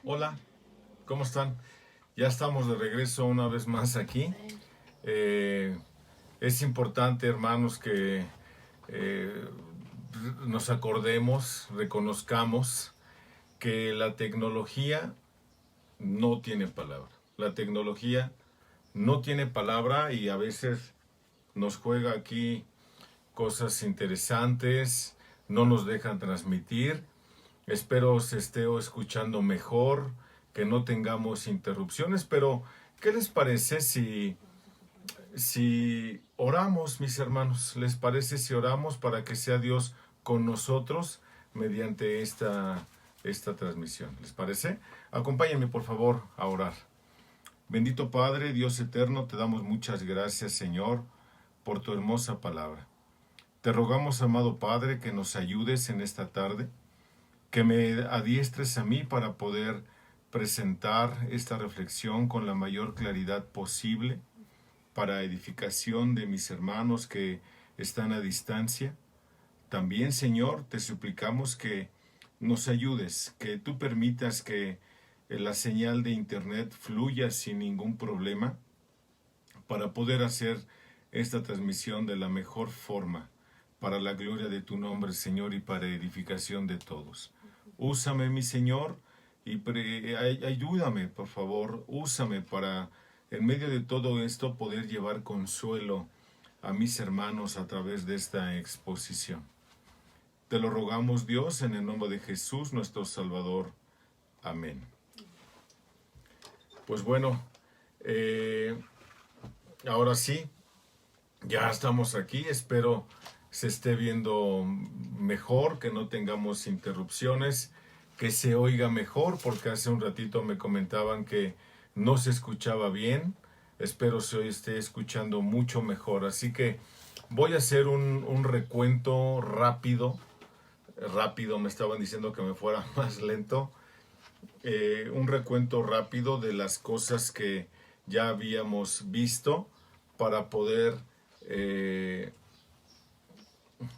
Hola, ¿cómo están? Ya estamos de regreso una vez más aquí. Eh, es importante, hermanos, que eh, nos acordemos, reconozcamos que la tecnología no tiene palabra. La tecnología no tiene palabra y a veces nos juega aquí cosas interesantes, no nos dejan transmitir. Espero se esté escuchando mejor, que no tengamos interrupciones, pero ¿qué les parece si oramos, mis hermanos? ¿Les parece si oramos para que sea Dios con nosotros mediante esta transmisión? ¿Les parece? Acompáñenme, por favor, a orar. Bendito Padre, Dios eterno, te damos muchas gracias, Señor, por tu hermosa palabra. Te rogamos, amado Padre, que nos ayudes en esta tarde, que me adiestres a mí para poder presentar esta reflexión con la mayor claridad posible para edificación de mis hermanos que están a distancia. También, Señor, te suplicamos que nos ayudes, que tú permitas que la señal de internet fluya sin ningún problema para poder hacer esta transmisión de la mejor forma, para la gloria de tu nombre, Señor, y para edificación de todos. Úsame, mi Señor, y ayúdame, por favor, úsame para, en medio de todo esto, poder llevar consuelo a mis hermanos a través de esta exposición. Te lo rogamos, Dios, en el nombre de Jesús, nuestro Salvador. Amén. Pues bueno, ahora sí, ya estamos aquí. Espero se esté viendo mejor, que no tengamos interrupciones, que se oiga mejor, porque hace un ratito me comentaban que no se escuchaba bien. Espero se esté escuchando mucho mejor. Así que voy a hacer un recuento rápido. Rápido, me estaban diciendo que me fuera más lento. Un recuento rápido de las cosas que ya habíamos visto para poder...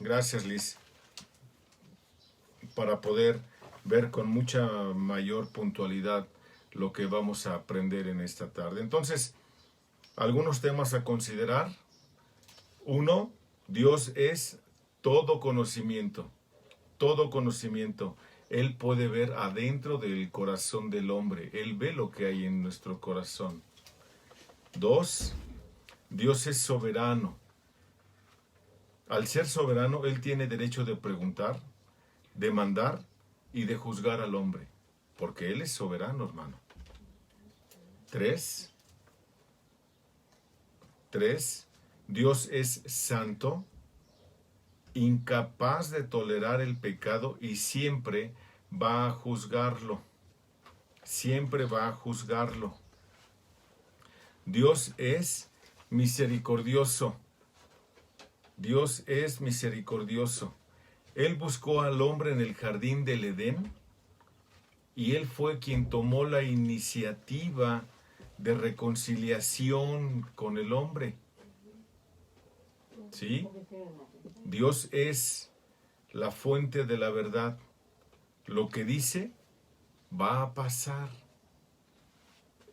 gracias, Liz. Para poder ver con mucha mayor puntualidad lo que vamos a aprender en esta tarde. Entonces, algunos temas a considerar. Uno, Dios es todo conocimiento. Todo conocimiento. Él puede ver adentro del corazón del hombre. Él ve lo que hay en nuestro corazón. Dos, Dios es soberano. Al ser soberano, Él tiene derecho de preguntar, de mandar y de juzgar al hombre. Porque Él es soberano, hermano. Tres, Dios es santo, incapaz de tolerar el pecado y siempre va a juzgarlo. Siempre va a juzgarlo. Dios es misericordioso. Dios es misericordioso. Él buscó al hombre en el jardín del Edén y Él fue quien tomó la iniciativa de reconciliación con el hombre. ¿Sí? Dios es la fuente de la verdad. Lo que dice va a pasar.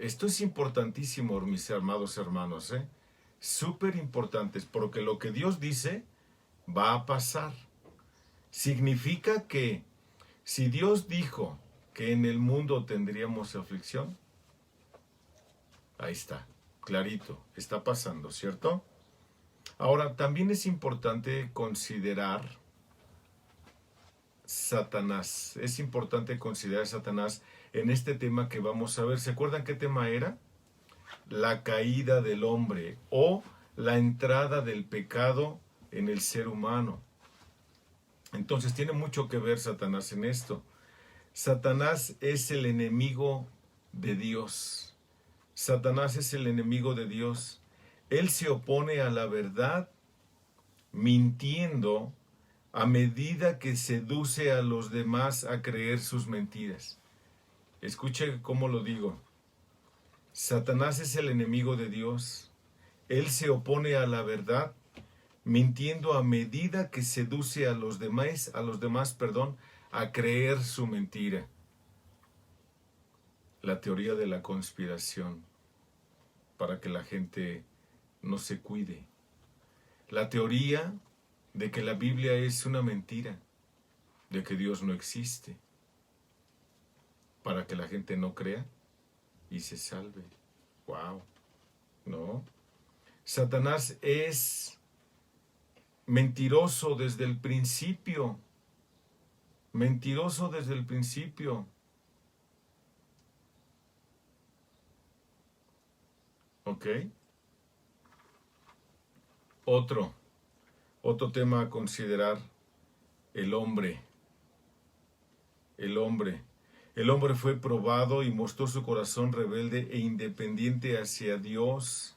Esto es importantísimo, mis amados hermanos, súper importantes, porque lo que Dios dice va a pasar. Significa que si Dios dijo que en el mundo tendríamos aflicción, ahí está, clarito, está pasando, ¿cierto? Ahora, también es importante considerar Satanás. Es importante considerar Satanás en este tema que vamos a ver. ¿Se acuerdan qué tema era? La caída del hombre o la entrada del pecado en el ser humano. Entonces tiene mucho que ver Satanás en esto. Satanás es el enemigo de Dios. Satanás es el enemigo de Dios. Él se opone a la verdad mintiendo a medida que seduce a los demás a creer sus mentiras. Escuche cómo lo digo. Satanás es el enemigo de Dios. Él se opone a la verdad, mintiendo a medida que seduce a los demás, a creer su mentira. la teoría de la conspiración para que la gente no se cuide. La teoría de que la Biblia es una mentira, de que Dios no existe, para que la gente no crea y se salve. ¡Wow! ¿No? Satanás es mentiroso desde el principio. Mentiroso desde el principio. ¿Ok? Otro tema a considerar, el hombre. El hombre. El hombre fue probado y mostró su corazón rebelde e independiente hacia Dios,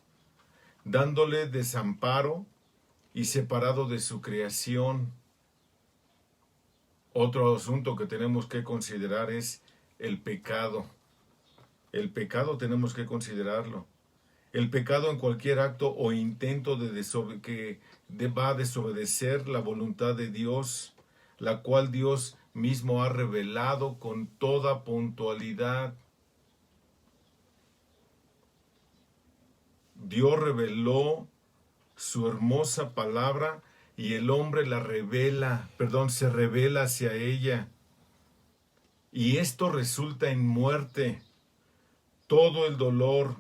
dándole desamparo y separado de su creación. Otro asunto que tenemos que considerar es el pecado. El pecado tenemos que considerarlo. El pecado en cualquier acto o intento que va a desobedecer la voluntad de Dios, la cual Dios mismo ha revelado con toda puntualidad. Dios reveló su hermosa palabra y el hombre se revela hacia ella. Y esto resulta en muerte. Todo el dolor,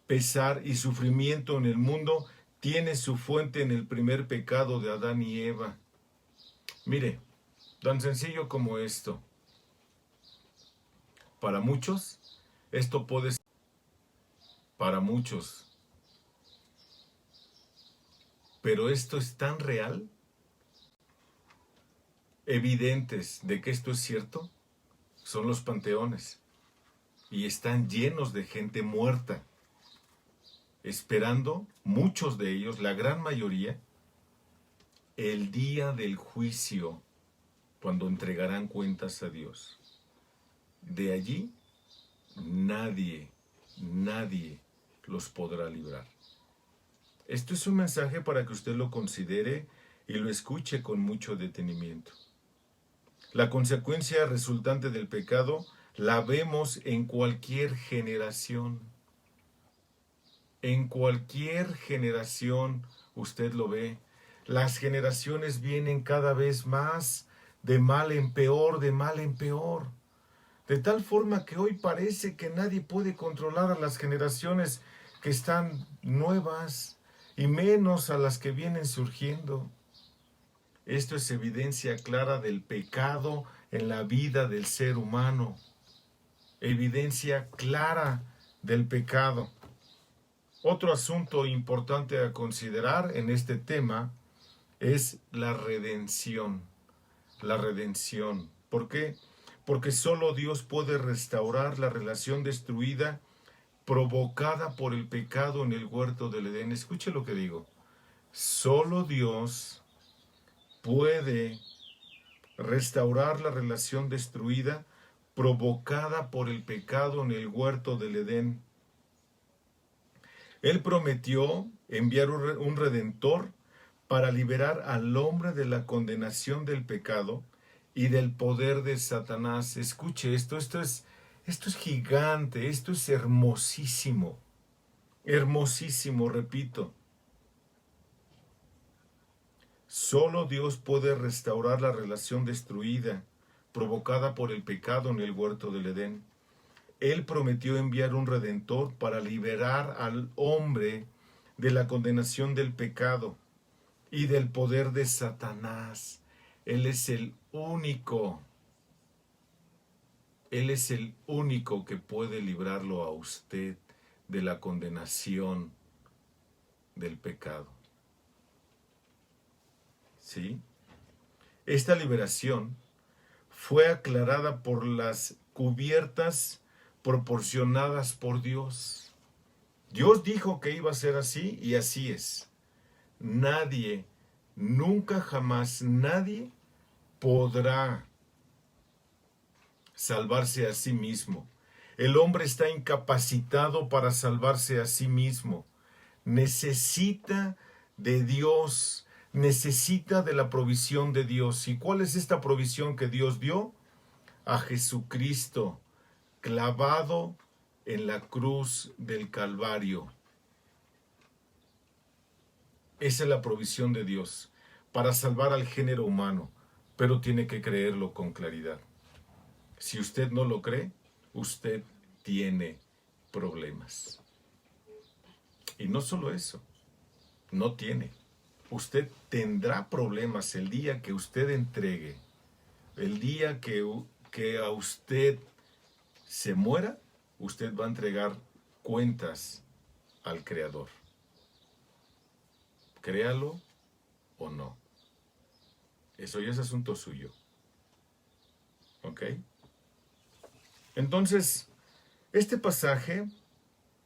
pesar y sufrimiento en el mundo tiene su fuente en el primer pecado de Adán y Eva. Mire, tan sencillo como esto. Para muchos, esto puede ser para muchos. Pero esto es tan real, evidentes de que esto es cierto, son los panteones. Y están llenos de gente muerta, esperando, muchos de ellos, la gran mayoría, el día del juicio, cuando entregarán cuentas a Dios. De allí, nadie los podrá librar. Esto es un mensaje para que usted lo considere y lo escuche con mucho detenimiento. La consecuencia resultante del pecado la vemos en cualquier generación. En cualquier generación usted lo ve. Las generaciones vienen cada vez más de mal en peor, de mal en peor. De tal forma que hoy parece que nadie puede controlar a las generaciones que están nuevas y menos a las que vienen surgiendo. Esto es evidencia clara del pecado en la vida del ser humano. Evidencia clara del pecado. Otro asunto importante a considerar en este tema es la redención. La redención. ¿Por qué? Porque solo Dios puede restaurar la relación destruida provocada por el pecado en el huerto del Edén. Escuche lo que digo. Solo Dios puede restaurar la relación destruida provocada por el pecado en el huerto del Edén. Él prometió enviar un redentor para liberar al hombre de la condenación del pecado y del poder de Satanás. Escuche esto es gigante, esto es hermosísimo. Hermosísimo, repito. Solo Dios puede restaurar la relación destruida, provocada por el pecado en el huerto del Edén. Él prometió enviar un redentor para liberar al hombre de la condenación del pecado y del poder de Satanás. Él es el único. Él es el único que puede librarlo a usted de la condenación del pecado. ¿Sí? Esta liberación fue aclarada por las cubiertas proporcionadas por Dios. Dios dijo que iba a ser así y así es. Nadie, nunca jamás nadie podrá salvarse a sí mismo. El hombre está incapacitado para salvarse a sí mismo. Necesita de Dios, necesita de la provisión de Dios. ¿Y cuál es esta provisión que Dios dio? A Jesucristo, clavado en la cruz del Calvario. Esa es la provisión de Dios para salvar al género humano, pero tiene que creerlo con claridad. Si usted no lo cree, usted tiene problemas. Y no solo eso, no tiene. Usted tendrá problemas el día que usted entregue, el día que a usted se muera, usted va a entregar cuentas al Creador. Créalo o no. Eso ya es asunto suyo. ¿Ok? Entonces, este pasaje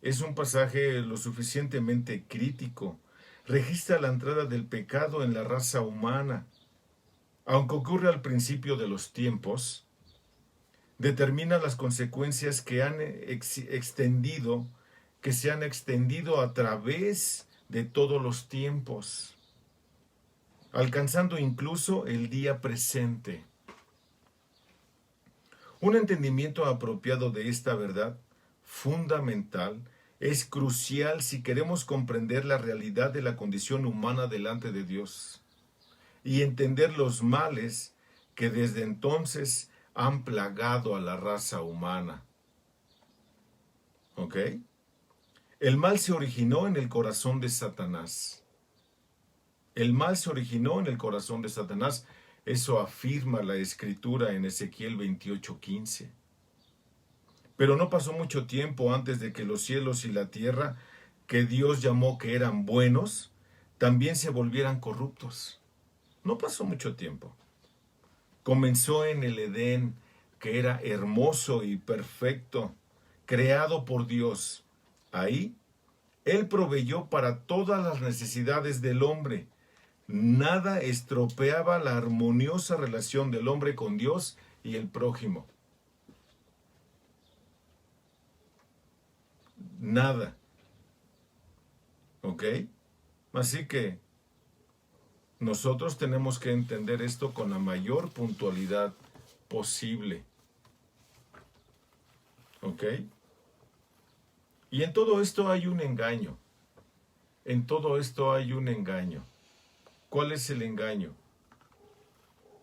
es un pasaje lo suficientemente crítico. Registra la entrada del pecado en la raza humana. Aunque ocurre al principio de los tiempos, determina las consecuencias que se han extendido a través de todos los tiempos, alcanzando incluso el día presente. Un entendimiento apropiado de esta verdad fundamental es crucial si queremos comprender la realidad de la condición humana delante de Dios y entender los males que desde entonces han plagado a la raza humana. ¿Ok? El mal se originó en el corazón de Satanás. El mal se originó en el corazón de Satanás. Eso afirma la Escritura en Ezequiel 28:15. Pero no pasó mucho tiempo antes de que los cielos y la tierra, que Dios llamó que eran buenos, también se volvieran corruptos. No pasó mucho tiempo. Comenzó en el Edén, que era hermoso y perfecto, creado por Dios. Ahí, Él proveyó para todas las necesidades del hombre. Nada estropeaba la armoniosa relación del hombre con Dios y el prójimo. Nada. ¿Ok? Así que nosotros tenemos que entender esto con la mayor puntualidad posible. ¿Ok? Y en todo esto hay un engaño. En todo esto hay un engaño. ¿Cuál es el engaño?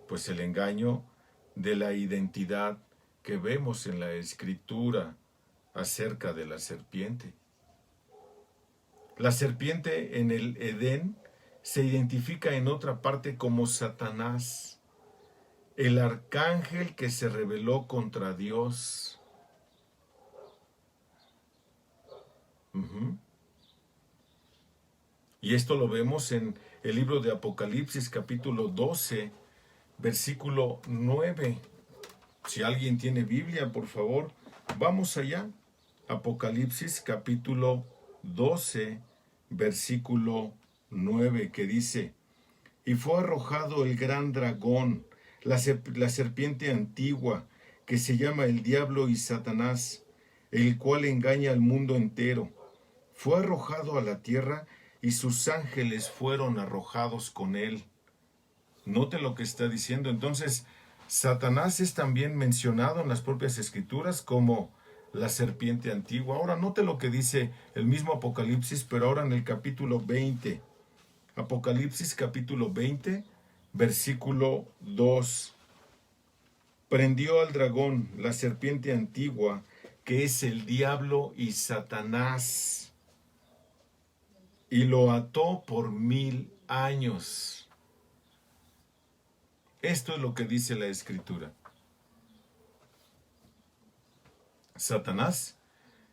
Pues el engaño de la identidad que vemos en la Escritura acerca de la serpiente. La serpiente en el Edén se identifica en otra parte como Satanás, el arcángel que se rebeló contra Dios. Y esto lo vemos en el libro de Apocalipsis, capítulo 12, versículo 9. Si alguien tiene Biblia, por favor, vamos allá. Apocalipsis, capítulo 12, versículo 9, que dice: y fue arrojado el gran dragón, la serpiente antigua, que se llama el diablo y Satanás, el cual engaña al mundo entero. Fue arrojado a la tierra y sus ángeles fueron arrojados con él. Note lo que está diciendo. Entonces, Satanás es también mencionado en las propias Escrituras como la serpiente antigua. Ahora note lo que dice el mismo Apocalipsis, pero ahora en el capítulo 20. Apocalipsis capítulo 20, versículo 2. Prendió al dragón, la serpiente antigua, que es el diablo y Satanás, y lo ató por 1000 años. Esto es lo que dice la Escritura. Satanás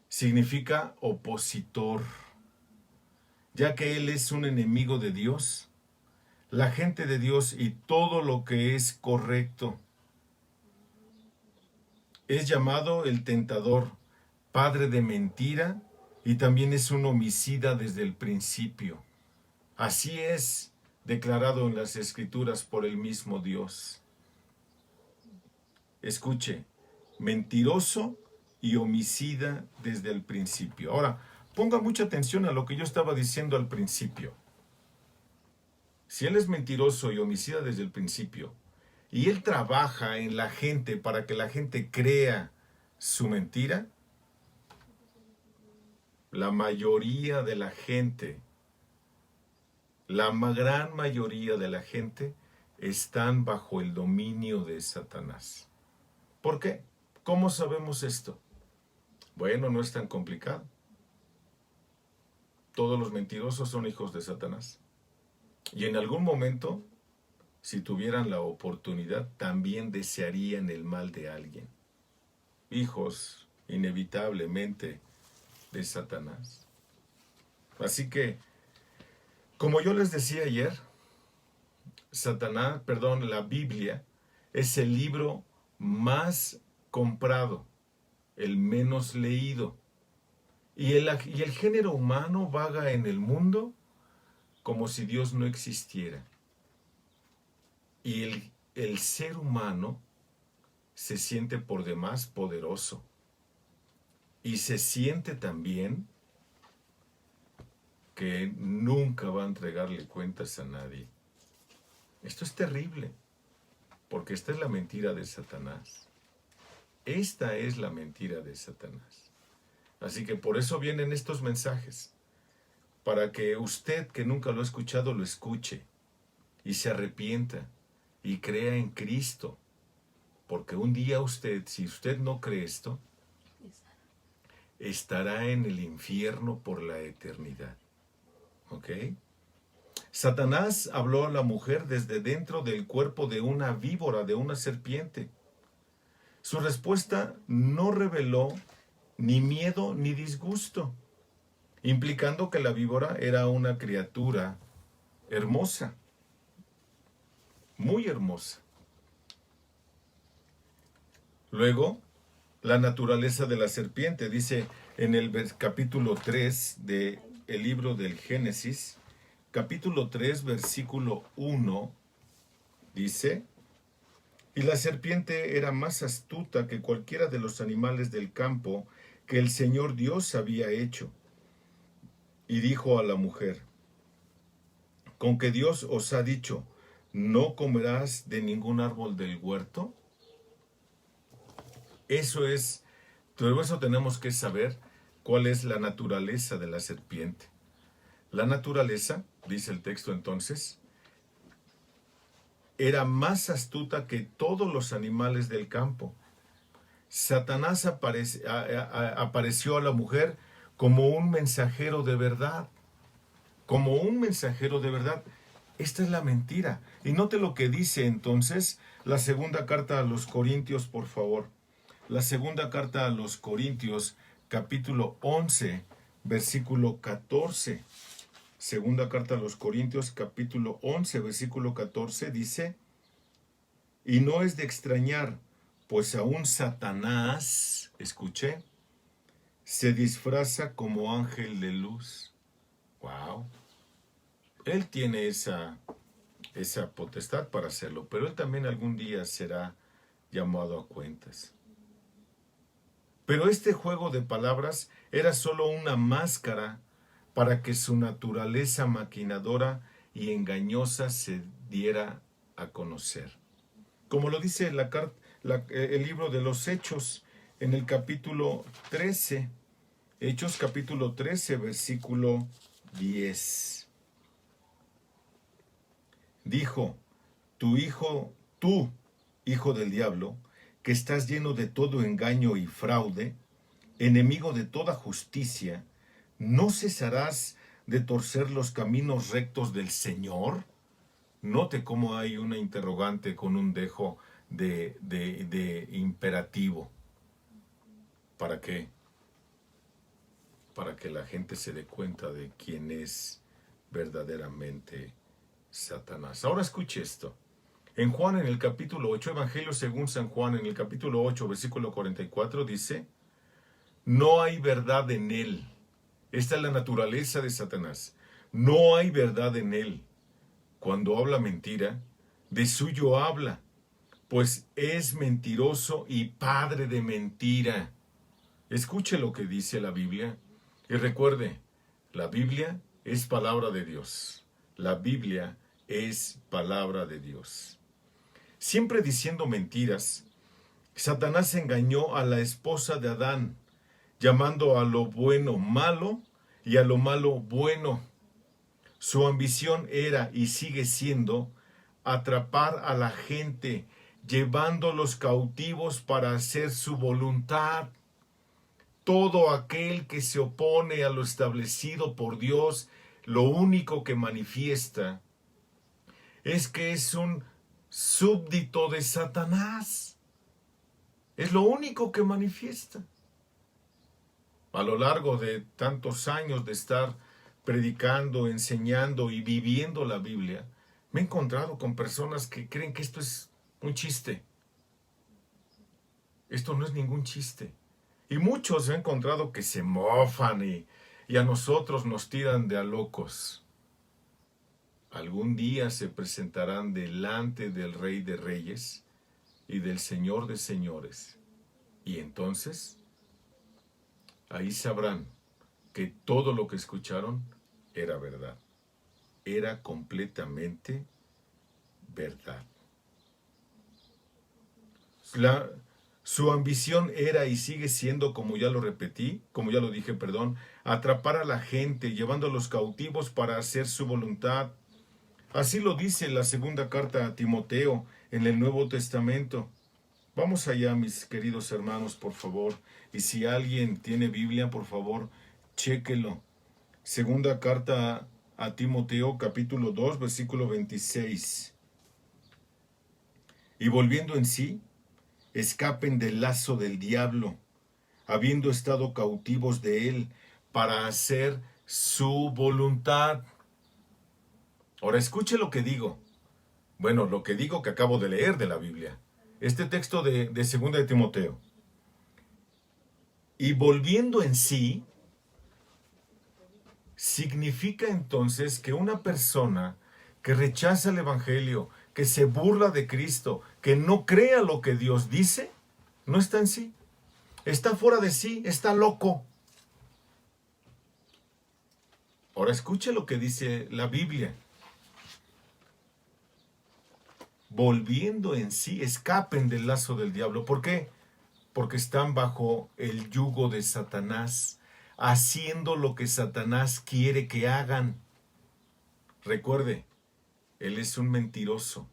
significa opositor, ya que él es un enemigo de Dios, la gente de Dios y todo lo que es correcto. Es llamado el tentador, padre de mentira, y también es un homicida desde el principio. Así es declarado en las Escrituras por el mismo Dios. Escuche, mentiroso y homicida desde el principio. Ahora, ponga mucha atención a lo que yo estaba diciendo al principio. Si él es mentiroso y homicida desde el principio, y él trabaja en la gente para que la gente crea su mentira, la mayoría de la gente, gran mayoría de la gente, están bajo el dominio de Satanás. ¿Por qué? ¿Cómo sabemos esto? Bueno, no es tan complicado. Todos los mentirosos son hijos de Satanás. Y en algún momento, si tuvieran la oportunidad, también desearían el mal de alguien. Hijos, inevitablemente, de Satanás. Así que, como yo les decía ayer, la Biblia es el libro más comprado, el menos leído. Y el género humano vaga en el mundo como si Dios no existiera. Y el ser humano se siente por demás poderoso. Y se siente también que nunca va a entregarle cuentas a nadie. Esto es terrible, porque esta es la mentira de Satanás. Esta es la mentira de Satanás. Así que por eso vienen estos mensajes, para que usted que nunca lo ha escuchado lo escuche y se arrepienta y crea en Cristo. Porque un día usted, si usted no cree esto, estará en el infierno por la eternidad. ¿Ok? Satanás habló a la mujer desde dentro del cuerpo de una víbora, de una serpiente. Su respuesta no reveló ni miedo ni disgusto, implicando que la víbora era una criatura hermosa, muy hermosa. Luego, la naturaleza de la serpiente, dice en el capítulo 3 del libro del Génesis, capítulo 3, versículo 1, dice: y la serpiente era más astuta que cualquiera de los animales del campo que el Señor Dios había hecho. Y dijo a la mujer: ¿con que Dios os ha dicho, no comerás de ningún árbol del huerto? Todo eso tenemos que saber cuál es la naturaleza de la serpiente. La naturaleza, dice el texto entonces, era más astuta que todos los animales del campo. Satanás apareció a la mujer como un mensajero de verdad. Como un mensajero de verdad. Esta es la mentira. Y note lo que dice entonces la segunda carta a los Corintios, por favor. La segunda carta a los Corintios, capítulo 11, versículo 14. Segunda carta a los Corintios, capítulo 11, versículo 14, dice: y no es de extrañar, pues aún Satanás, escuché, se disfraza como ángel de luz. ¡Wow! Él tiene esa potestad para hacerlo, pero él también algún día será llamado a cuentas. Pero este juego de palabras era solo una máscara para que su naturaleza maquinadora y engañosa se diera a conocer. Como lo dice el libro de los Hechos en el capítulo 13, Hechos capítulo 13, versículo 10. Dijo: tú, hijo del diablo, que estás lleno de todo engaño y fraude, enemigo de toda justicia, ¿no cesarás de torcer los caminos rectos del Señor? Note cómo hay una interrogante con un dejo de imperativo. ¿Para qué? Para que la gente se dé cuenta de quién es verdaderamente Satanás. Ahora escuche esto. En Juan, en el capítulo 8, Evangelio según San Juan, en el capítulo 8, versículo 44, dice: no hay verdad en él. Esta es la naturaleza de Satanás. No hay verdad en él. Cuando habla mentira, de suyo habla, pues es mentiroso y padre de mentira. Escuche lo que dice la Biblia y recuerde, la Biblia es palabra de Dios. La Biblia es palabra de Dios. Siempre diciendo mentiras, Satanás engañó a la esposa de Adán, llamando a lo bueno malo y a lo malo bueno. Su ambición era y sigue siendo atrapar a la gente, llevándolos cautivos para hacer su voluntad. Todo aquel que se opone a lo establecido por Dios, lo único que manifiesta es que es un súbdito de Satanás. Es lo único que manifiesta. A lo largo de tantos años de estar predicando, enseñando y viviendo la Biblia, me he encontrado con personas que creen que esto es un chiste. Esto no es ningún chiste. Y muchos he encontrado que se mofan y a nosotros nos tiran de a locos. Algún día se presentarán delante del Rey de Reyes y del Señor de Señores. Y entonces, ahí sabrán que todo lo que escucharon era verdad. Era completamente verdad. Su ambición era y sigue siendo, como ya lo dije, atrapar a la gente, llevándolos cautivos para hacer su voluntad. Así lo dice la segunda carta a Timoteo en el Nuevo Testamento. Vamos allá, mis queridos hermanos, por favor. Y si alguien tiene Biblia, por favor, chéquelo. Segunda carta a Timoteo, capítulo 2, versículo 26. Y volviendo en sí, escapen del lazo del diablo, habiendo estado cautivos de él, para hacer su voluntad. Ahora escuche lo que digo. Bueno, lo que digo que acabo de leer de la Biblia. Este texto de 2 de Timoteo. Y volviendo en sí, significa entonces que una persona que rechaza el Evangelio, que se burla de Cristo, que no crea lo que Dios dice, no está en sí. Está fuera de sí, está loco. Ahora escuche lo que dice la Biblia. Volviendo en sí, escapen del lazo del diablo. ¿Por qué? Porque están bajo el yugo de Satanás, haciendo lo que Satanás quiere que hagan. Recuerde, él es un mentiroso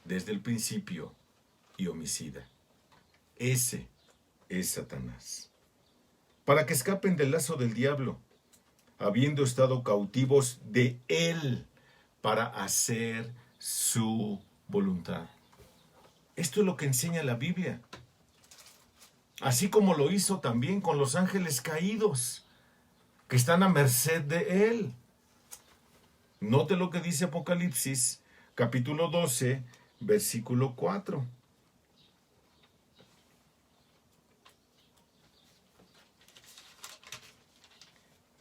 desde el principio y homicida. Ese es Satanás. Para que escapen del lazo del diablo, habiendo estado cautivos de él para hacer su voluntad. Esto es lo que enseña la Biblia. Así como lo hizo también con los ángeles caídos, que están a merced de él. Note lo que dice Apocalipsis, capítulo 12, versículo 4.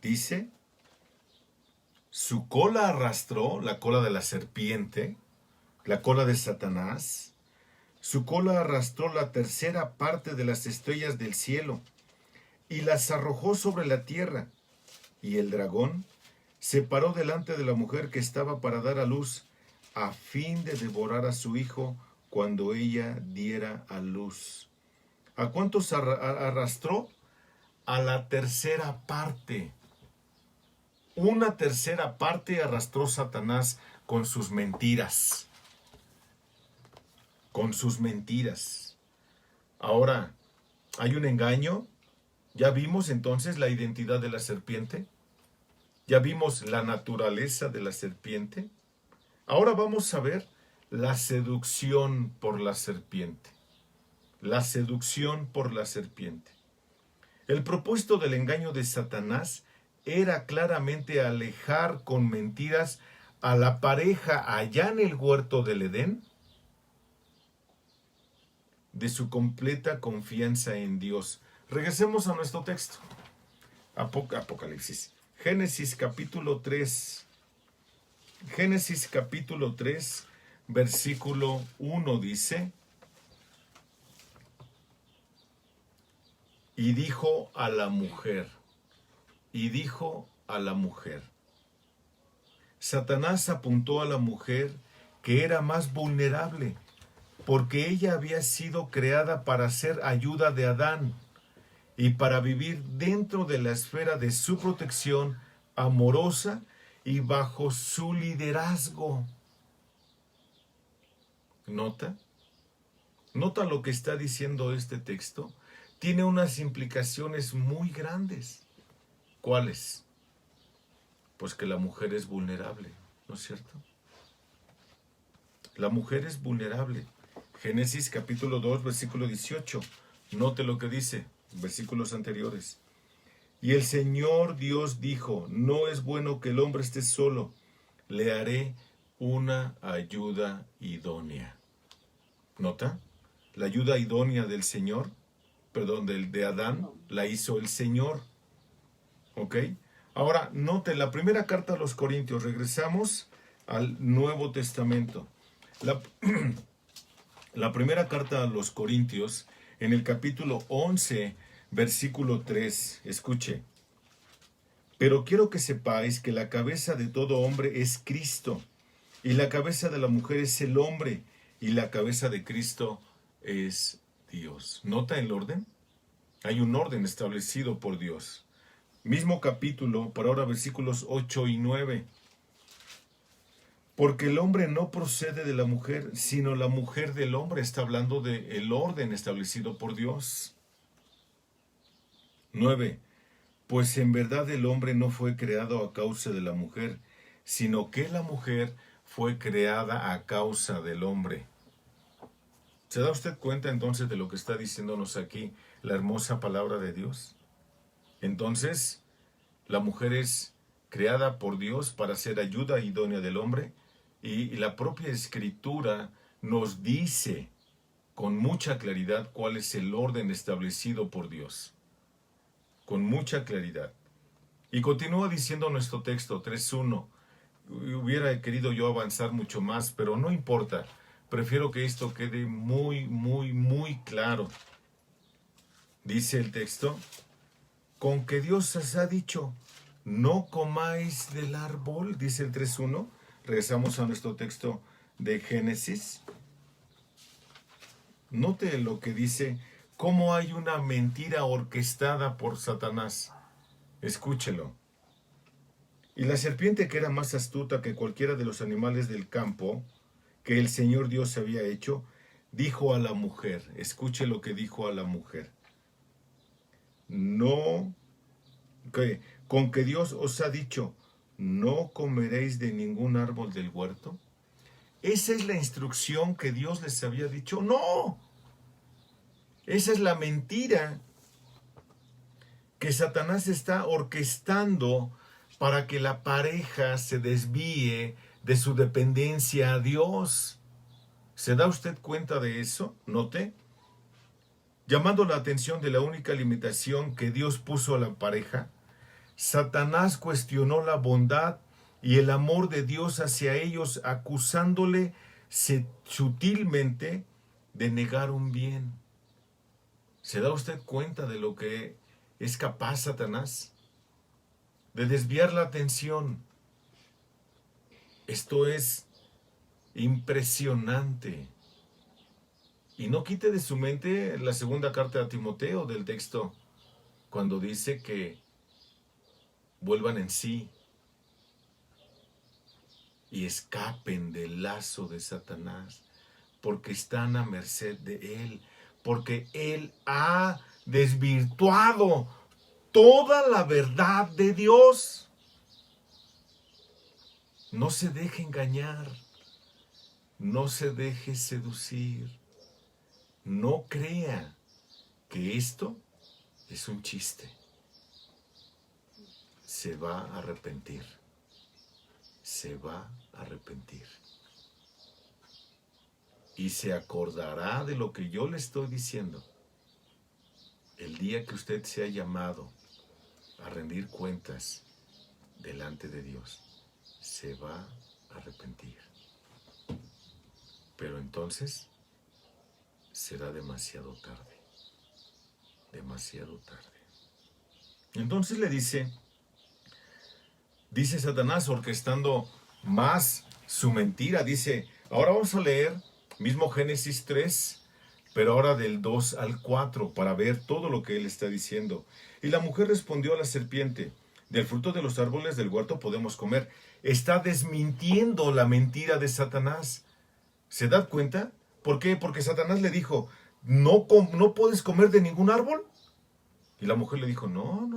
Dice, su cola arrastró, la cola de la serpiente, la cola de Satanás. Su cola arrastró la tercera parte de las estrellas del cielo y las arrojó sobre la tierra. Y el dragón se paró delante de la mujer que estaba para dar a luz, a fin de devorar a su hijo cuando ella diera a luz. ¿A cuántos arrastró? A la tercera parte. Una tercera parte arrastró Satanás con sus mentiras. Con sus mentiras. Ahora, ¿hay un engaño? ¿Ya vimos entonces la identidad de la serpiente? ¿Ya vimos la naturaleza de la serpiente? Ahora vamos a ver la seducción por la serpiente. La seducción por la serpiente. El propósito del engaño de Satanás era claramente alejar con mentiras a la pareja allá en el huerto del Edén de su completa confianza en Dios. Regresemos a nuestro texto. Apocalipsis. Génesis capítulo 3. Génesis capítulo 3, versículo 1 dice: Y dijo a la mujer, Satanás apuntó a la mujer que era más vulnerable, porque ella había sido creada para ser ayuda de Adán, y para vivir dentro de la esfera de su protección amorosa y bajo su liderazgo. ¿Nota? ¿Nota lo que está diciendo este texto? Tiene unas implicaciones muy grandes. ¿Cuáles? Pues que la mujer es vulnerable, ¿no es cierto? La mujer es vulnerable. Génesis capítulo 2, versículo 18. Note lo que dice, versículos anteriores. Y el Señor Dios dijo, no es bueno que el hombre esté solo, le haré una ayuda idónea. ¿Nota? La ayuda idónea del Señor, perdón, de Adán, la hizo el Señor. ¿Ok? Ahora, note, la primera carta a los Corintios, regresamos al Nuevo Testamento. La primera carta a los Corintios, en el capítulo 11, versículo 3, escuche. Pero quiero que sepáis que la cabeza de todo hombre es Cristo, y la cabeza de la mujer es el hombre, y la cabeza de Cristo es Dios. ¿Nota el orden? Hay un orden establecido por Dios. Mismo capítulo, por ahora versículos 8 y 9. Porque el hombre no procede de la mujer, sino la mujer del hombre. Está hablando del orden establecido por Dios. 9. Pues en verdad el hombre no fue creado a causa de la mujer, sino que la mujer fue creada a causa del hombre. ¿Se da usted cuenta entonces de lo que está diciéndonos aquí la hermosa palabra de Dios? Entonces, la mujer es creada por Dios para ser ayuda idónea del hombre, y la propia Escritura nos dice con mucha claridad cuál es el orden establecido por Dios. Con mucha claridad. Y continúa diciendo nuestro texto 3.1. Hubiera querido yo avanzar mucho más, pero no importa. Prefiero que esto quede muy, muy, muy claro. Dice el texto, con que Dios os ha dicho, no comáis del árbol, dice el 3.1. Regresamos a nuestro texto de Génesis. Note lo que dice, cómo hay una mentira orquestada por Satanás. Escúchelo. Y la serpiente, que era más astuta que cualquiera de los animales del campo que el Señor Dios había hecho, dijo a la mujer, escuche lo que dijo a la mujer. No, con que Dios os ha dicho, no comeréis de ningún árbol del huerto. ¿Esa es la instrucción que Dios les había dicho? No. Esa es la mentira que Satanás está orquestando para que la pareja se desvíe de su dependencia a Dios. ¿Se da usted cuenta de eso? Note. Llamando la atención de la única limitación que Dios puso a la pareja, Satanás cuestionó la bondad y el amor de Dios hacia ellos, acusándole sutilmente de negar un bien. ¿Se da usted cuenta de lo que es capaz Satanás? De desviar la atención. Esto es impresionante. Y no quite de su mente la segunda carta a Timoteo del texto, cuando dice que vuelvan en sí y escapen del lazo de Satanás, porque están a merced de él, porque él ha desvirtuado toda la verdad de Dios. No se deje engañar, no se deje seducir, no crea que esto es un chiste. Se va a arrepentir, se va a arrepentir. Y se acordará de lo que yo le estoy diciendo el día que usted sea llamado a rendir cuentas delante de Dios. Se va a arrepentir. Pero entonces será demasiado tarde. Demasiado tarde. Entonces le dice Satanás, orquestando más su mentira, dice, ahora vamos a leer, mismo Génesis 3, pero ahora del 2 al 4 para ver todo lo que él está diciendo. Y la mujer respondió a la serpiente, del fruto de los árboles del huerto podemos comer. Está desmintiendo la mentira de Satanás. ¿Se da cuenta? ¿Por qué? Porque Satanás le dijo, no puedes comer de ningún árbol. Y la mujer le dijo, no.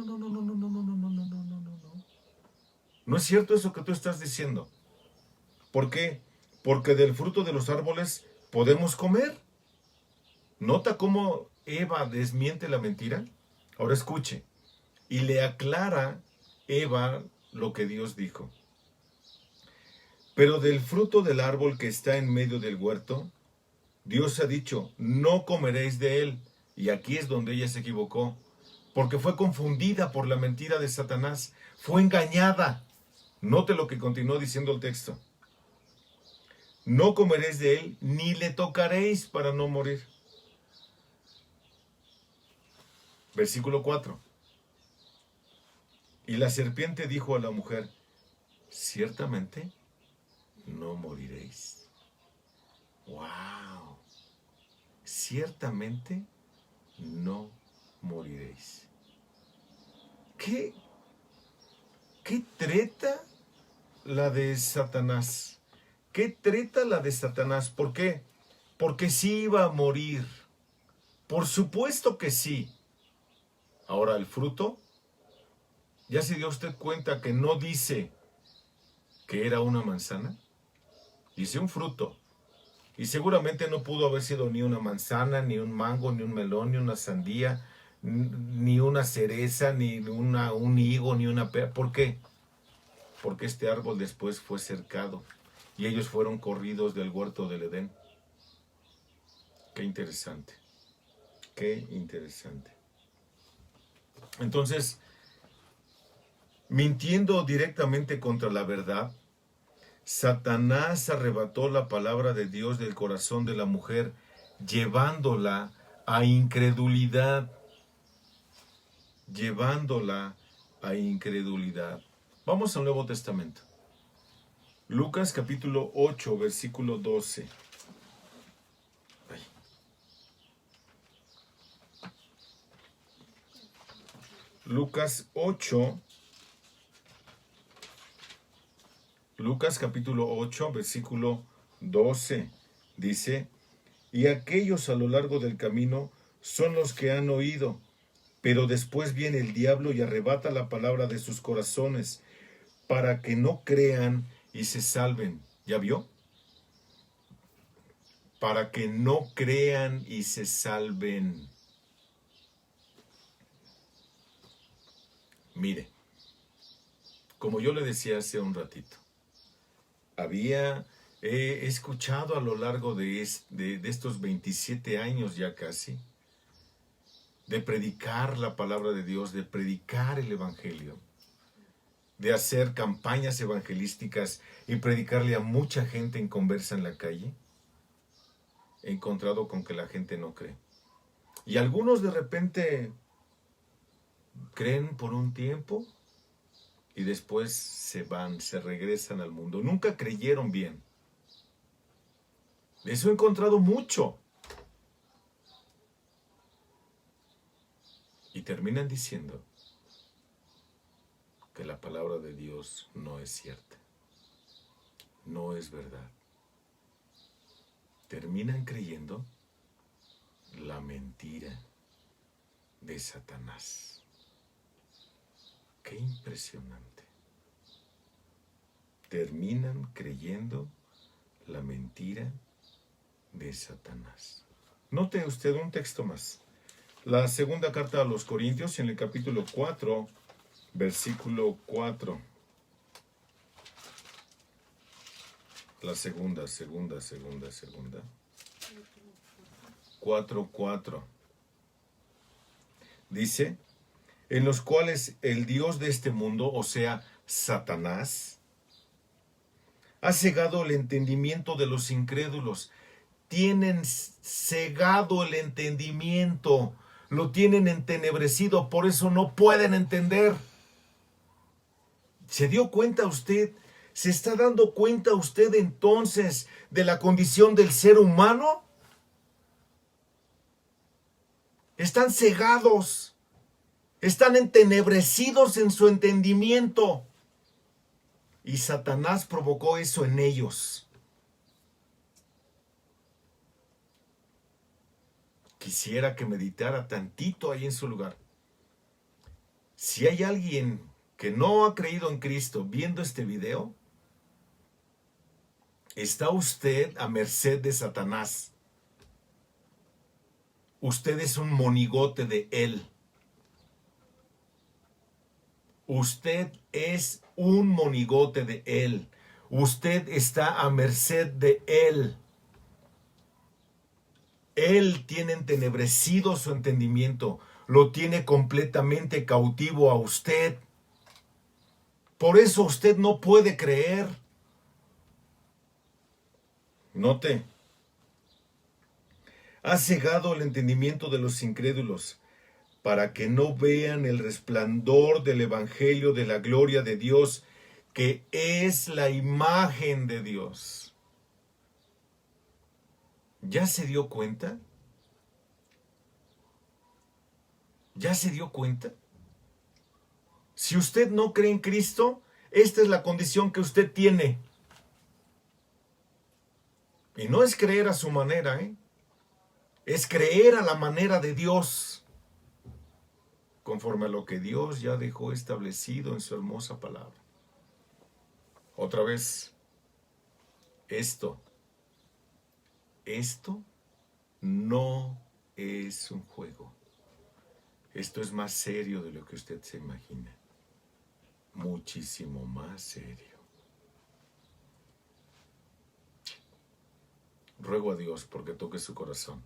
No es cierto eso que tú estás diciendo. ¿Por qué? Porque del fruto de los árboles podemos comer. ¿Nota cómo Eva desmiente la mentira? Ahora escuche. Y le aclara Eva lo que Dios dijo. Pero del fruto del árbol que está en medio del huerto, Dios ha dicho, no comeréis de él. Y aquí es donde ella se equivocó. Porque fue confundida por la mentira de Satanás. Fue engañada. Note lo que continuó diciendo el texto. No comeréis de él, ni le tocaréis para no morir. Versículo 4. Y la serpiente dijo a la mujer, ciertamente no moriréis. ¡Wow! Ciertamente no moriréis. ¿Qué treta la de Satanás? ¿Qué treta la de Satanás? ¿Por qué? Porque sí iba a morir. Por supuesto que sí. Ahora el fruto, ¿ya se dio usted cuenta que no dice que era una manzana? Dice un fruto. Y seguramente no pudo haber sido ni una manzana, ni un mango, ni un melón, ni una sandía, ni una cereza, ni un higo, ni una pera. ¿Por qué? Porque este árbol después fue cercado y ellos fueron corridos del huerto del Edén. Qué interesante. Qué interesante. Entonces, mintiendo directamente contra la verdad, Satanás arrebató la palabra de Dios del corazón de la mujer, llevándola a incredulidad. Llevándola a incredulidad. Vamos al Nuevo Testamento. Lucas capítulo 8, versículo 12. Lucas 8. Lucas capítulo 8, versículo 12. Dice, y aquellos a lo largo del camino son los que han oído, pero después viene el diablo y arrebata la palabra de sus corazones, para que no crean y se salven. ¿Ya vio? Para que no crean y se salven. Mire, como yo le decía hace un ratito, he escuchado a lo largo de estos 27 años ya casi, de predicar la palabra de Dios, de predicar el Evangelio, de hacer campañas evangelísticas y predicarle a mucha gente en conversa en la calle, he encontrado con que la gente no cree. Y algunos de repente creen por un tiempo y después se van, se regresan al mundo. Nunca creyeron bien. Eso he encontrado mucho. Y terminan diciendo que la palabra de Dios no es cierta. No es verdad. Terminan creyendo la mentira de Satanás. Qué impresionante. Terminan creyendo la mentira de Satanás. Note usted un texto más. La segunda carta a los Corintios, en el capítulo 4, versículo 4. La segunda. 4:4. Dice, en los cuales el Dios de este mundo, o sea, Satanás, ha cegado el entendimiento de los incrédulos. Tienen cegado el entendimiento, lo tienen entenebrecido, por eso no pueden entender. ¿Se dio cuenta usted? ¿Se está dando cuenta usted entonces de la condición del ser humano? Están cegados. Están entenebrecidos en su entendimiento. Y Satanás provocó eso en ellos. Quisiera que meditara tantito ahí en su lugar. Si hay alguien que no ha creído en Cristo viendo este video, está usted a merced de Satanás. Usted es un monigote de él. Usted es un monigote de él. Usted está a merced de él. Él tiene entenebrecido su entendimiento. Lo tiene completamente cautivo a usted. Por eso usted no puede creer. Note. Ha cegado el entendimiento de los incrédulos para que no vean el resplandor del evangelio de la gloria de Dios, que es la imagen de Dios. ¿Ya se dio cuenta? ¿Ya se dio cuenta? Si usted no cree en Cristo, esta es la condición que usted tiene. Y no es creer a su manera, es creer a la manera de Dios, conforme a lo que Dios ya dejó establecido en su hermosa palabra. Otra vez, esto no es un juego. Esto es más serio de lo que usted se imagina. Muchísimo más serio. Ruego a Dios porque toque su corazón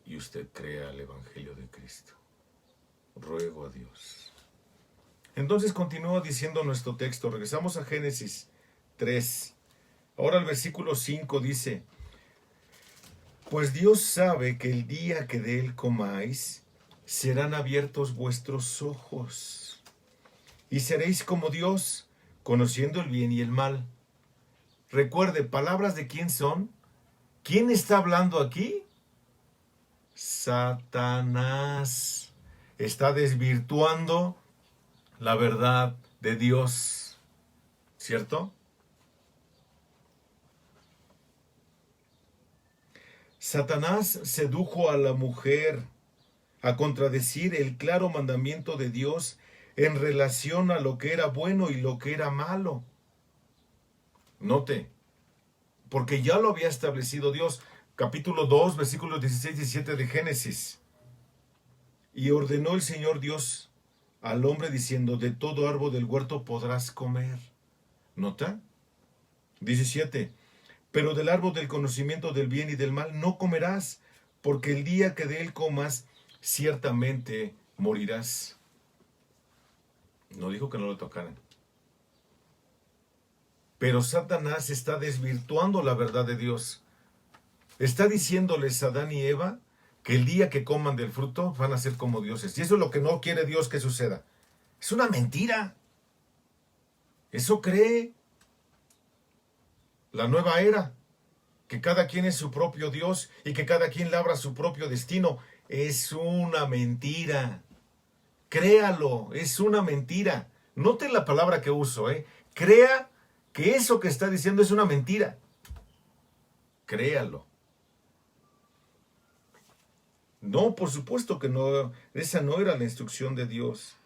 y usted crea el Evangelio de Cristo. Ruego a Dios. Entonces continúa diciendo nuestro texto. Regresamos a Génesis 3. Ahora el versículo 5 dice: Pues Dios sabe que el día que de él comáis, serán abiertos vuestros ojos, y seréis como Dios, conociendo el bien y el mal. Recuerde, ¿palabras de quién son? ¿Quién está hablando aquí? Satanás. Está desvirtuando la verdad de Dios. ¿Cierto? Satanás sedujo a la mujer a contradecir el claro mandamiento de Dios en relación a lo que era bueno y lo que era malo. Note, porque ya lo había establecido Dios. Capítulo 2, versículos 16 y 17 de Génesis. Y ordenó el Señor Dios al hombre diciendo: de todo árbol del huerto podrás comer. ¿Nota? 17. Pero del árbol del conocimiento del bien y del mal no comerás, porque el día que de él comas, ciertamente morirás. No dijo que no lo tocaran. Pero Satanás está desvirtuando la verdad de Dios. Está diciéndoles a Adán y Eva que el día que coman del fruto van a ser como dioses. Y eso es lo que no quiere Dios que suceda. Es una mentira. Eso cree la nueva era, que cada quien es su propio Dios y que cada quien labra su propio destino. Es una mentira. Créalo, es una mentira. Note la palabra que uso, Crea que eso que está diciendo es una mentira. Créalo. No, por supuesto que no, esa no era la instrucción de Dios.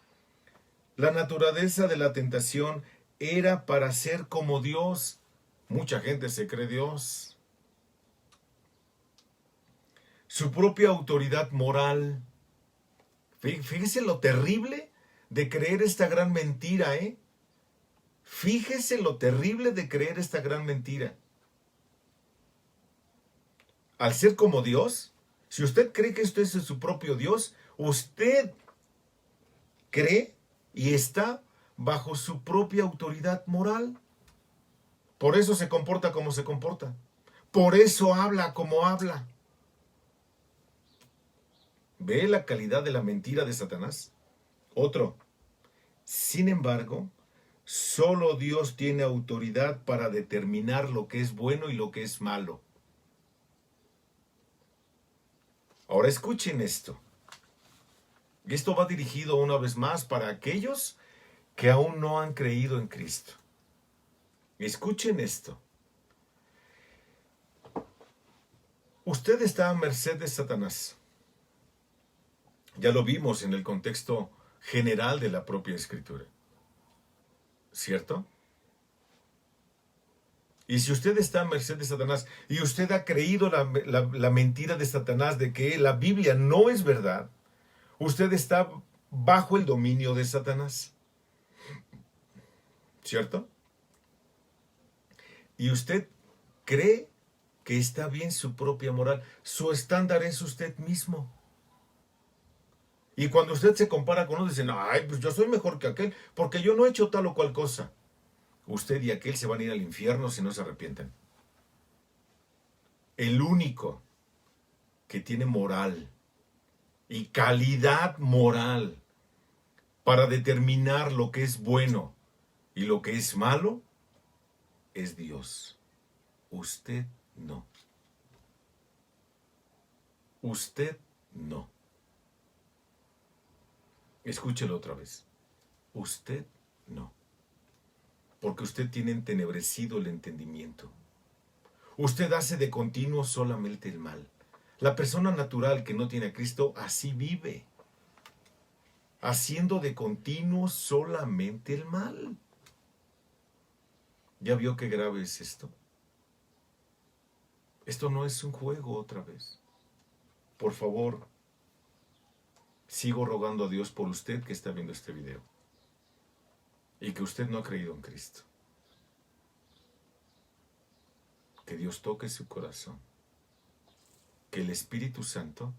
La naturaleza de la tentación era para ser como Dios. Mucha gente se cree Dios. Su propia autoridad moral. Fíjese lo terrible de creer esta gran mentira, Fíjese lo terrible de creer esta gran mentira. Al ser como Dios, si usted cree que esto es su propio Dios, usted cree y está bajo su propia autoridad moral. Por eso se comporta como se comporta. Por eso habla como habla. ¿Ve la calidad de la mentira de Satanás? Otro. Sin embargo, solo Dios tiene autoridad para determinar lo que es bueno y lo que es malo. Ahora escuchen esto. Y esto va dirigido una vez más para aquellos que aún no han creído en Cristo. Escuchen esto. Usted está a merced de Satanás. Ya lo vimos en el contexto general de la propia Escritura. ¿Cierto? Y si usted está a merced de Satanás y usted ha creído la mentira de Satanás de que la Biblia no es verdad, usted está bajo el dominio de Satanás. ¿Cierto? Y usted cree que está bien su propia moral. Su estándar es usted mismo. Y cuando usted se compara con otros, dicen, ay, pues yo soy mejor que aquel, porque yo no he hecho tal o cual cosa. Usted y aquel se van a ir al infierno si no se arrepienten. El único que tiene moral y calidad moral para determinar lo que es bueno y lo que es malo es Dios. Usted no. Usted no. Escúchelo otra vez. Usted no. Porque usted tiene entenebrecido el entendimiento. Usted hace de continuo solamente el mal. La persona natural que no tiene a Cristo así vive. Haciendo de continuo solamente el mal. ¿Ya vio qué grave es esto? Esto no es un juego otra vez. Por favor, sigo rogando a Dios por usted que está viendo este video. Y que usted no ha creído en Cristo. Que Dios toque su corazón. Que el Espíritu Santo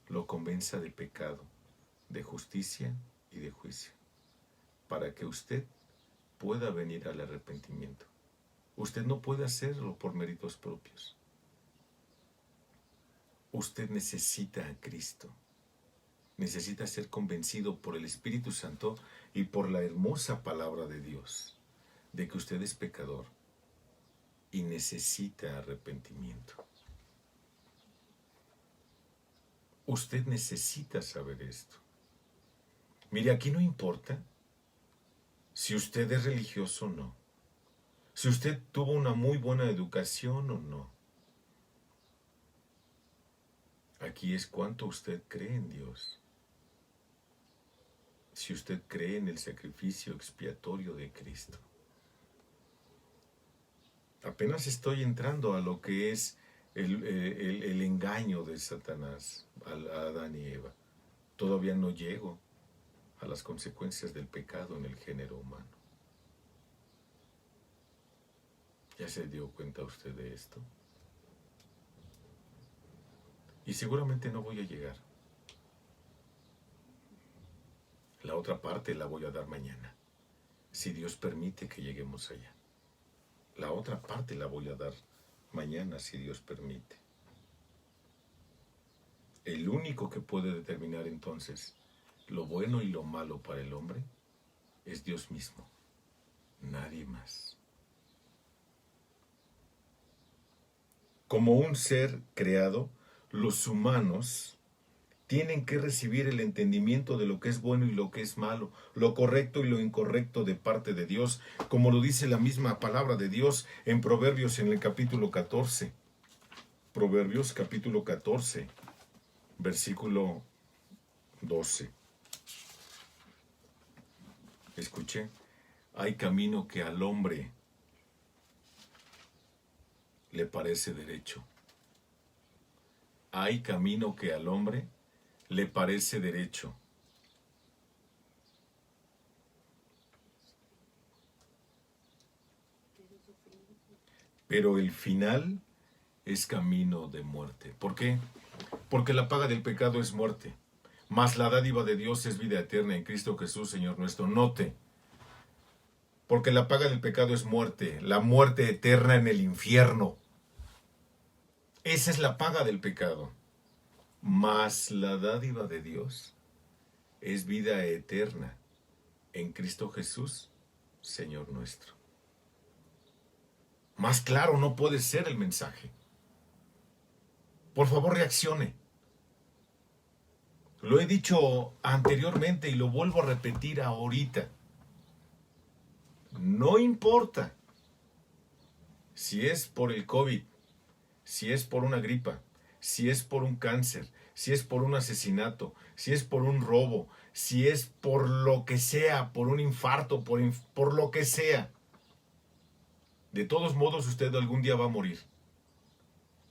lo convenza de pecado, de justicia y de juicio. Para que usted pueda venir al arrepentimiento. Usted no puede hacerlo por méritos propios. Usted necesita a Cristo. Necesita ser convencido por el Espíritu Santo y por la hermosa palabra de Dios de que usted es pecador y necesita arrepentimiento. Usted necesita saber esto. Mire, aquí no importa si usted es religioso o no, si usted tuvo una muy buena educación o no. Aquí es cuánto usted cree en Dios. Si usted cree en el sacrificio expiatorio de Cristo. Apenas estoy entrando a lo que es el engaño de Satanás a Adán y Eva. Todavía no llego a las consecuencias del pecado en el género humano. ¿Ya se dio cuenta usted de esto? Y seguramente no voy a llegar. La otra parte la voy a dar mañana, si Dios permite que lleguemos allá. La otra parte la voy a dar mañana, si Dios permite. El único que puede determinar entonces lo bueno y lo malo para el hombre es Dios mismo, nadie más. Como un ser creado, los humanos tienen que recibir el entendimiento de lo que es bueno y lo que es malo, lo correcto y lo incorrecto de parte de Dios, como lo dice la misma palabra de Dios en Proverbios en el capítulo 14. Proverbios capítulo 14, versículo 12. Escuche, hay camino que al hombre le parece derecho. Hay camino que al hombre le parece derecho. Pero el final es camino de muerte. ¿Por qué? Porque la paga del pecado es muerte. Mas la dádiva de Dios es vida eterna en Cristo Jesús, Señor nuestro. Note. Porque la paga del pecado es muerte. La muerte eterna en el infierno. Esa es la paga del pecado. Mas la dádiva de Dios es vida eterna en Cristo Jesús, Señor nuestro. Más claro no puede ser el mensaje. Por favor, reaccione. Lo he dicho anteriormente y lo vuelvo a repetir ahorita. No importa si es por el COVID, si es por una gripa, si es por un cáncer, si es por un asesinato, si es por un robo, si es por lo que sea, por un infarto, por lo que sea. De todos modos, usted algún día va a morir.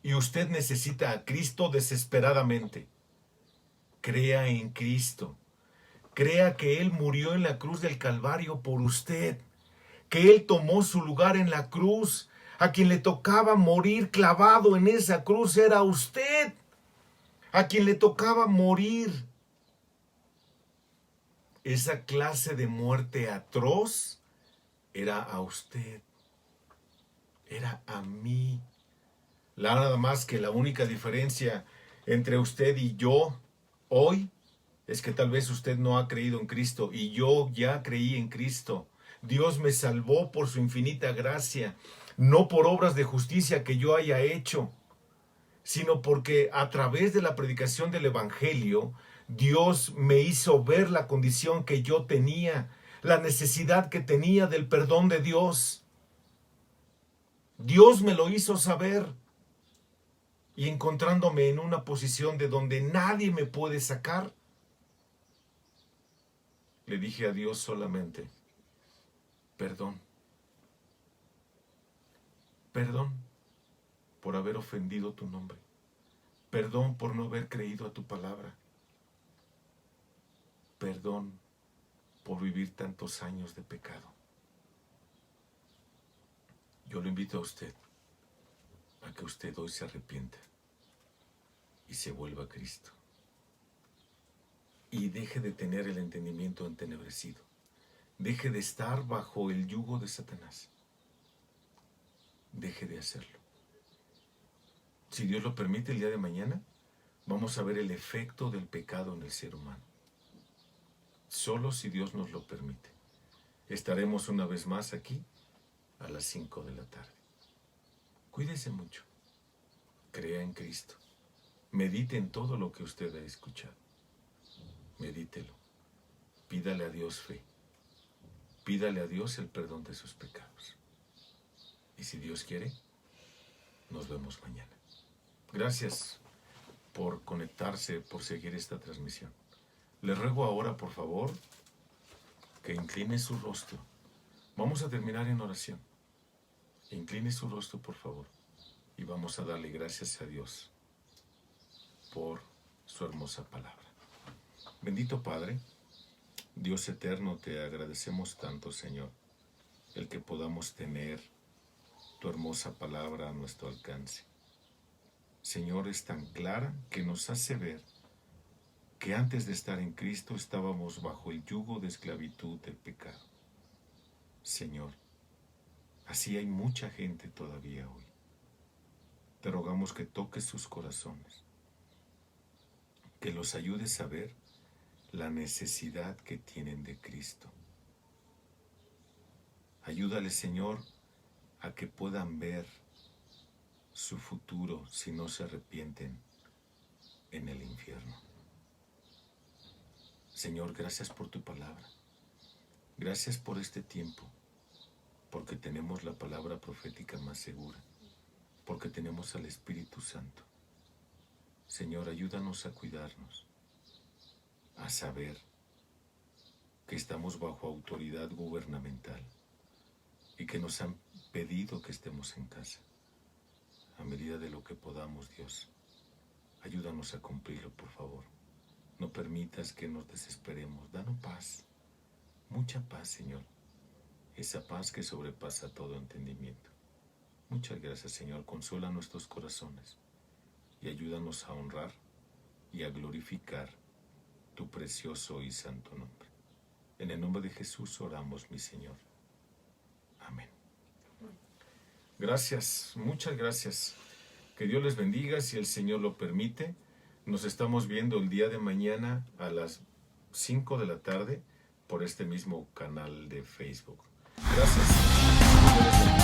Y usted necesita a Cristo desesperadamente. Crea en Cristo. Crea que Él murió en la cruz del Calvario por usted. Que Él tomó su lugar en la cruz. A quien le tocaba morir clavado en esa cruz era a usted. A quien le tocaba morir esa clase de muerte atroz era a usted. Era a mí. Nada más que la única diferencia entre usted y yo hoy es que tal vez usted no ha creído en Cristo y yo ya creí en Cristo. Dios me salvó por su infinita gracia, no por obras de justicia que yo haya hecho, sino porque a través de la predicación del Evangelio, Dios me hizo ver la condición que yo tenía, la necesidad que tenía del perdón de Dios. Dios me lo hizo saber. Y encontrándome en una posición de donde nadie me puede sacar, le dije a Dios solamente, perdón. Perdón por haber ofendido tu nombre. Perdón por no haber creído a tu palabra. Perdón por vivir tantos años de pecado. Yo lo invito a usted a que usted hoy se arrepienta y se vuelva a Cristo. Y deje de tener el entendimiento entenebrecido. Deje de estar bajo el yugo de Satanás. Deje de hacerlo. Si Dios lo permite, el día de mañana vamos a ver el efecto del pecado en el ser humano. Solo si Dios nos lo permite. Estaremos una vez más aquí a las 5 de la tarde. Cuídese mucho. Crea en Cristo. Medite en todo lo que usted ha escuchado. Medítelo. Pídale a Dios fe. Pídale a Dios el perdón de sus pecados. Y si Dios quiere, nos vemos mañana. Gracias por conectarse, por seguir esta transmisión. Le ruego ahora, por favor, que incline su rostro. Vamos a terminar en oración. Incline su rostro, por favor, y vamos a darle gracias a Dios por su hermosa palabra. Bendito Padre, Dios eterno, te agradecemos tanto, Señor, el que podamos tener tu hermosa palabra a nuestro alcance. Señor, es tan clara que nos hace ver que antes de estar en Cristo estábamos bajo el yugo de esclavitud del pecado. Señor, así hay mucha gente todavía hoy. Te rogamos que toques sus corazones, que los ayudes a ver la necesidad que tienen de Cristo. Ayúdales, Señor, a que puedan ver su futuro si no se arrepienten en el infierno. Señor, gracias por tu palabra. Gracias por este tiempo, porque tenemos la palabra profética más segura, porque tenemos al Espíritu Santo. Señor, ayúdanos a cuidarnos, a saber que estamos bajo autoridad gubernamental y que nos han pedido que estemos en casa. A medida de lo que podamos, Dios, ayúdanos a cumplirlo, por favor. No permitas que nos desesperemos. Danos paz, mucha paz, Señor. Esa paz que sobrepasa todo entendimiento. Muchas gracias, Señor. Consuela nuestros corazones y ayúdanos a honrar y a glorificar tu precioso y santo nombre. En el nombre de Jesús oramos, mi Señor. Amén. Gracias, muchas gracias. Que Dios les bendiga, si el Señor lo permite. Nos estamos viendo el día de mañana a las 5 de la tarde por este mismo canal de Facebook. Gracias.